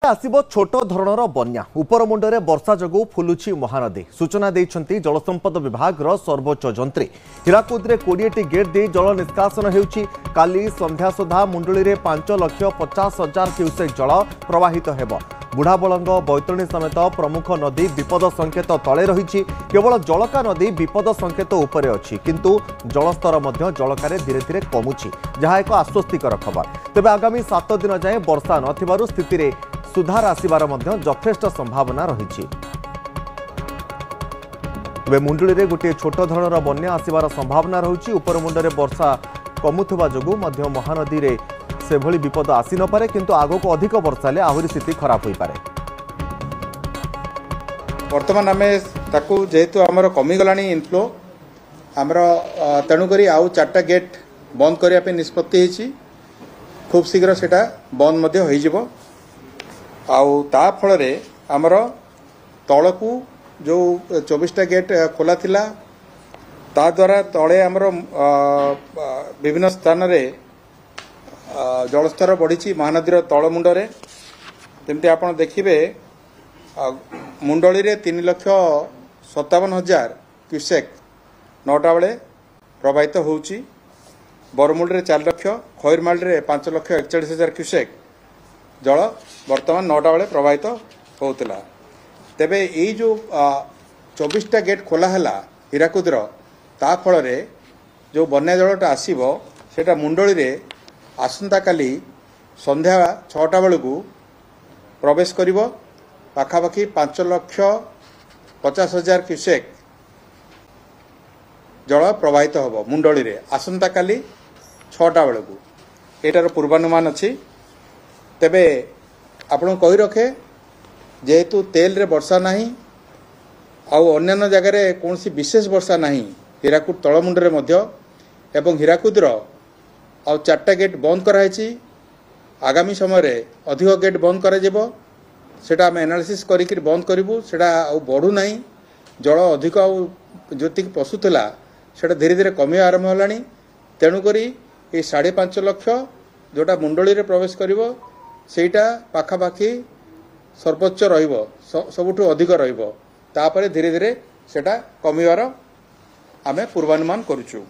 आसिबो छोट धरणर बन्या उपरमुंडरे वर्षा जगु फुलुछि महानदी सूचना देइछंती जलसंपद विभाग रो सर्वोच्च जंत्री हीराकुद रे 20टी गेट दे जल निष्कासन हेउछि। काली संध्या सुधा मुंडली रे 5,50,000 क्यूसेक जल प्रवाहित हेबो। बुढ़ाबलंग बैतरणी समेत प्रमुख नदी विपद संकेत तले रही। केवल जलका नदी विपद संकेत उपरे अछि किंतु जलस्तर मध्य जलकारे धीरे धीरे कमुछि जहा एक आश्वस्तिकर खबर। तेबे आगामी 7 दिन जाए वर्षा नथिबारु स्थिति रे सुधार आसिबार मध्य यथेष्ट संभावना रही। तेबे मुंडली रे गोटे छोट धरणर बन्या आसिबार संभावना रही। उपरमुंडरे वर्षा कमुथुबा जोगु मध्य महानदी रे से भली विपद आसी न पारे किंतु आगो को अधिक वर्षा ले आहुरी स्थिति खराब होई पारे। वर्तमान आमे ताकू जेहेतु हमर कमी गलानी इनफ्लो हमर तेणुकरी आउ 4टा गेट बंद करिया पे निष्पत्ति हेछि। खूब शीघ्र सेटा बंद मध्य होई जिवो। आउ ता फल रे हमर तळकू जो 24टा गेट खोला थिला ता द्वारा तळे हमर विभिन्न स्थान रे जलस्तर बढ़ी महानदी तलमुंडे जमी आप देखिए मुंडली 3,57,000 क्यूसेक 9टा बेले प्रवाहित होउची। बरमुंड 4 लाख खैरमाल 5,41,000 क्यूसेक जल वर्तमान 9टा बेले प्रवाहित होउतला। तेबे यही जो 24टा गेट खोला है हीराकुद ता फल जो बन्या जलटा आसीबो सेटा मुंडली रे आसंता काली संध्या 6टा बेलू प्रवेश करिवो। पाखापाखि 5,50,000 क्यूसेक जल प्रवाहित होबो मुंडली रे आसंता काली 6टा बेलू। एटार पूर्वानुमान अछि। तेबे आपण कहि रखे जेहेतु तेल रे वर्षा नाही आउ अन्य जगह रे कोनसी विशेष वर्षा नाही हीराकुद तळमुंडरे मध्य एवं हीराकुद आउ 4टा गेट बंद कराई। आगामी समय रे अधिक गेट बंद करा जेबो सेटा हम एनालिसिस करिक बंद करिवु। सेटा आउ बढ़ू नाही जल अधिक आउ ज्योति पशुला सेटा धीरे धीरे कमी आरंभ होलानी। तेणु करी ए 5.5 लाख जोटा मुंडली रे प्रवेश करिवो सेटा पाखापाखि सर्वोच्च रहिबो सबुठु अधिक रहिबो। तापरे धीरे धीरे सेटा कमिवार आमे पूर्वानुमान करूछु।